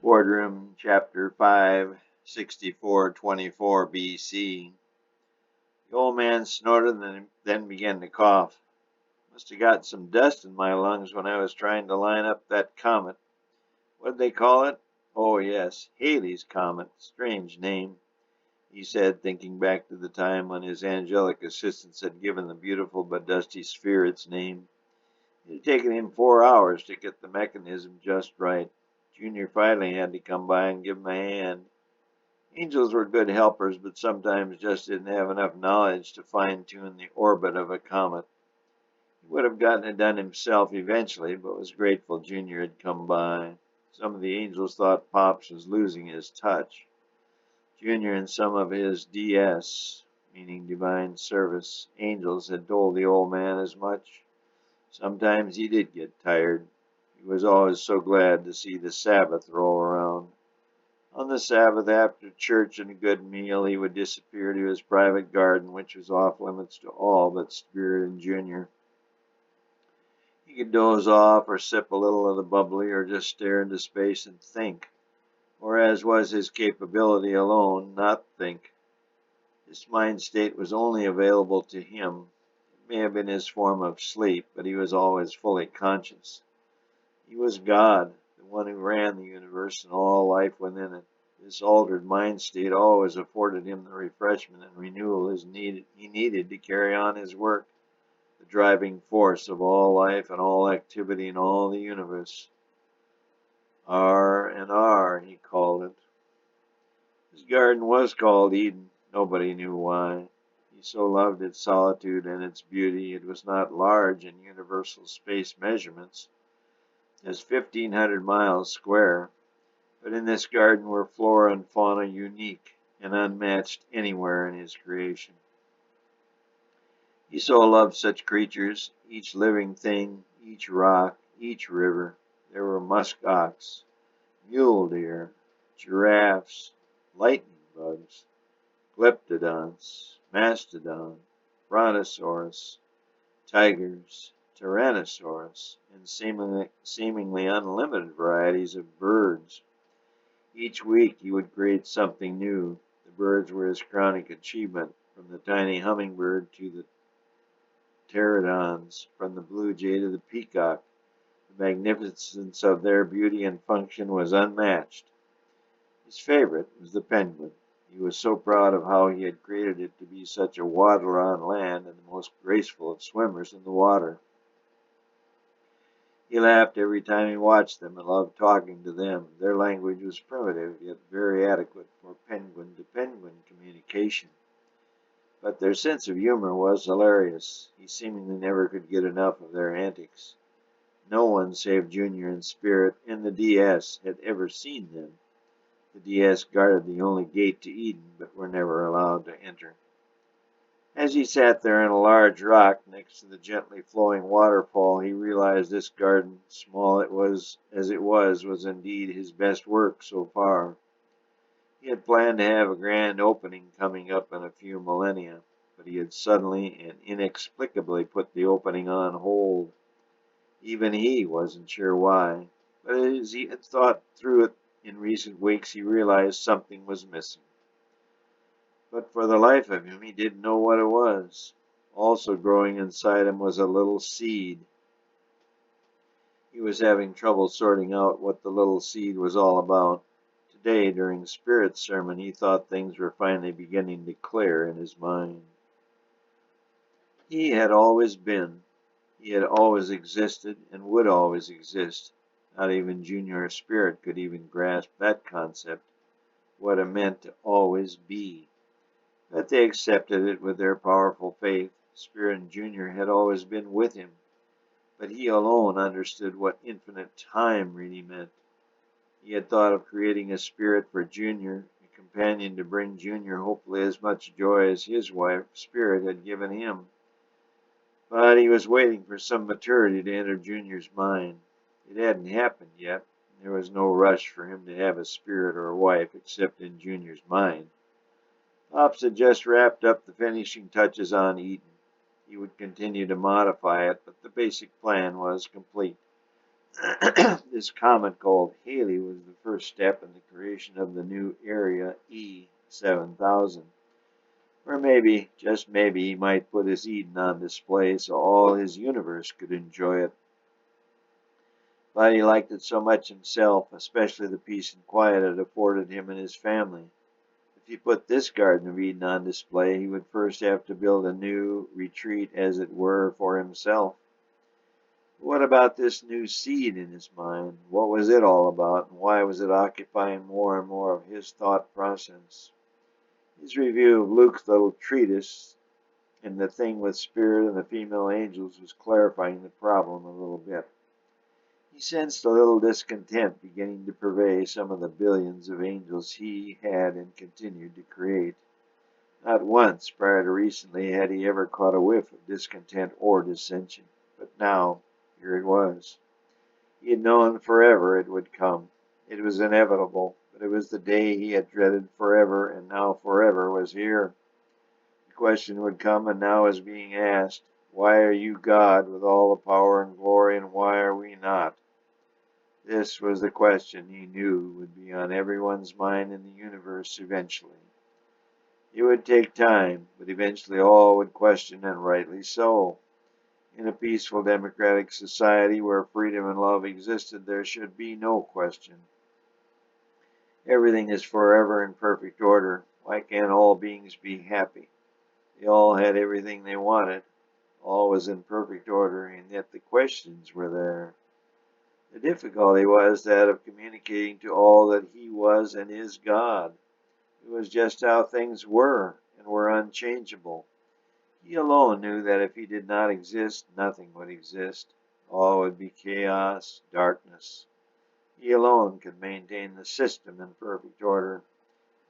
Boardroom, Chapter 5, 6424 BC. The old man snorted and then began to cough. Must have got some dust in my lungs when I was trying to line up that comet. What'd they call it? Oh, yes, Halley's Comet. Strange name, he said, thinking back to the time when his angelic assistants had given the beautiful but dusty sphere its name. It had taken him 4 hours to get the mechanism just right. Junior finally had to come by and give him a hand. Angels were good helpers, but sometimes just didn't have enough knowledge to fine-tune the orbit of a comet. He would have gotten it done himself eventually, but was grateful Junior had come by. Some of the angels thought Pops was losing his touch. Junior and some of his DS, meaning divine service, angels had told the old man as much. Sometimes he did get tired. He was always so glad to see the Sabbath roll around. On the Sabbath, after church and a good meal, he would disappear to his private garden, which was off limits to all but Spirit and Junior. He could doze off, or sip a little of the bubbly, or just stare into space and think, or, as was his capability alone, not think. This mind state was only available to him. It may have been his form of sleep, but he was always fully conscious. He was God, the one who ran the universe and all life within it. This altered mind state always afforded him the refreshment and renewal he needed to carry on his work, the driving force of all life and all activity in all the universe. R, he called it. His garden was called Eden. Nobody knew why. He so loved its solitude and its beauty. It was not large in universal space measurements, as 1,500 miles square, but in this garden were flora and fauna unique and unmatched anywhere in his creation. He so loved such creatures, each living thing, each rock, each river. There were musk ox, mule deer, giraffes, lightning bugs, glyptodons, mastodon, brontosaurus, tigers, tyrannosaurus, and seemingly unlimited varieties of birds. Each week he would create something new. The birds were his crowning achievement, from the tiny hummingbird to the pterodons, from the blue jay to the peacock. The magnificence of their beauty and function was unmatched. His favorite was the penguin. He was so proud of how he had created it to be such a waddler on land and the most graceful of swimmers in the water. He laughed every time he watched them and loved talking to them. Their language was primitive, yet very adequate for penguin-to-penguin communication. But their sense of humor was hilarious. He seemingly never could get enough of their antics. No one save Junior and Spirit and the DS had ever seen them. The DS guarded the only gate to Eden, but were never allowed to enter. As he sat there on a large rock next to the gently flowing waterfall, he realized this garden, small as it was indeed his best work so far. He had planned to have a grand opening coming up in a few millennia, but he had suddenly and inexplicably put the opening on hold. Even he wasn't sure why, but as he had thought through it in recent weeks, he realized something was missing. But for the life of him, he didn't know what it was. Also growing inside him was a little seed. He was having trouble sorting out what the little seed was all about. Today, during Spirit's sermon, he thought things were finally beginning to clear in his mind. He had always been. He had always existed and would always exist. Not even Junior or Spirit could even grasp that concept, what it meant to always be. But they accepted it with their powerful faith. Spirit and Junior had always been with him, but he alone understood what infinite time really meant. He had thought of creating a spirit for Junior, a companion to bring Junior hopefully as much joy as his wife, Spirit, had given him. But he was waiting for some maturity to enter Junior's mind. It hadn't happened yet. There was no rush for him to have a spirit or a wife except in Junior's mind. Pops had just wrapped up the finishing touches on Eden. He would continue to modify it, but the basic plan was complete. This comet called Halley was the first step in the creation of the new area E7000. Or maybe, just maybe, he might put his Eden on display so all his universe could enjoy it. But he liked it so much himself, especially the peace and quiet it afforded him and his family. If he put this Garden of Eden on display, he would first have to build a new retreat, as it were, for himself. What about this new seed in his mind? What was it all about, and why was it occupying more and more of his thought process? His review of Luke's little treatise and the thing with spirit and the female angels was clarifying the problem a little bit. He sensed a little discontent beginning to pervade some of the billions of angels he had and continued to create. Not once prior to recently had he ever caught a whiff of discontent or dissension, but now, here it was. He had known forever it would come. It was inevitable, but it was the day he had dreaded forever, and now forever was here. The question would come, and now is being asked, why are you God with all the power and glory, and why are we not? This was the question he knew would be on everyone's mind in the universe eventually. It would take time, but eventually all would question, and rightly so. In a peaceful democratic society where freedom and love existed, there should be no question. Everything is forever in perfect order. Why can't all beings be happy? They all had everything they wanted. All was in perfect order, and yet the questions were there. The difficulty was that of communicating to all that he was and is God. It was just how things were, and were unchangeable. He alone knew that if he did not exist, nothing would exist. All would be chaos, darkness. He alone could maintain the system in perfect order.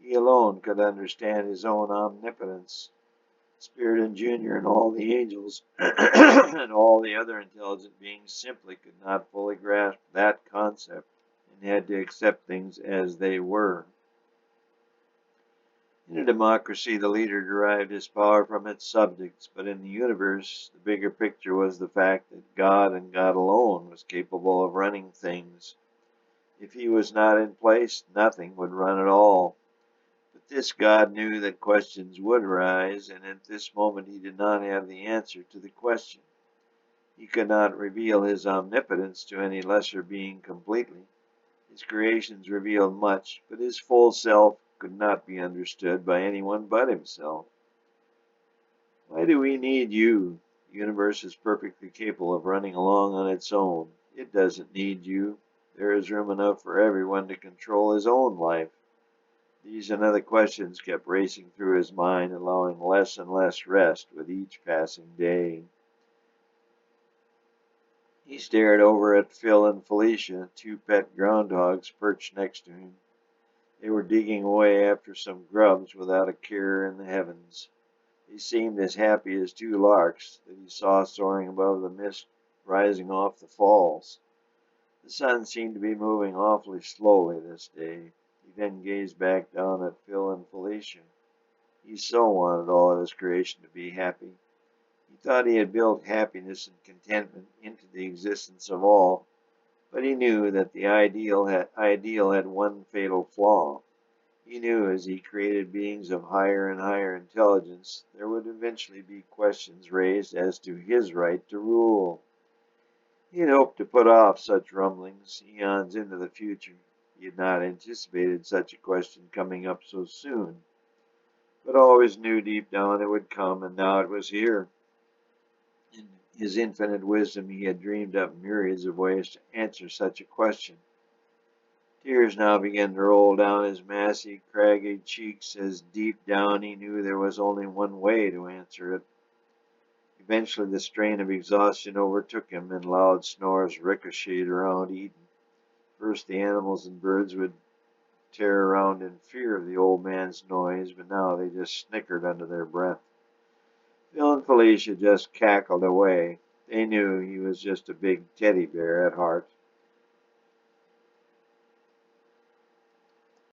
He alone could understand his own omnipotence. Spirit and Junior and all the angels and all the other intelligent beings simply could not fully grasp that concept and had to accept things as they were. In a democracy, the leader derived his power from its subjects, but in the universe, the bigger picture was the fact that God and God alone was capable of running things. If he was not in place, nothing would run at all. But this God knew that questions would arise, and at this moment he did not have the answer to the question. He could not reveal his omnipotence to any lesser being completely. His creations revealed much, but his full self could not be understood by anyone but himself. Why do we need you? The universe is perfectly capable of running along on its own. It doesn't need you. There is room enough for everyone to control his own life. These and other questions kept racing through his mind, allowing less and less rest with each passing day. He stared over at Phil and Felicia, two pet groundhogs perched next to him. They were digging away after some grubs without a care in the heavens. They seemed as happy as two larks that he saw soaring above the mist rising off the falls. The sun seemed to be moving awfully slowly this day. He then gazed back down at Phil and Felicia. He so wanted all of his creation to be happy. He thought he had built happiness and contentment into the existence of all, but he knew that the ideal had one fatal flaw. He knew as he created beings of higher and higher intelligence, there would eventually be questions raised as to his right to rule. He had hoped to put off such rumblings eons into the future. He had not anticipated such a question coming up so soon, but always knew deep down it would come, and now it was here. In his infinite wisdom, he had dreamed up myriads of ways to answer such a question. Tears now began to roll down his massy, craggy cheeks as deep down he knew there was only one way to answer it. Eventually the strain of exhaustion overtook him, and loud snores ricocheted around Eden. First the animals and birds would tear around in fear of the old man's noise, but now they just snickered under their breath. Phil and Felicia just cackled away. They knew he was just a big teddy bear at heart.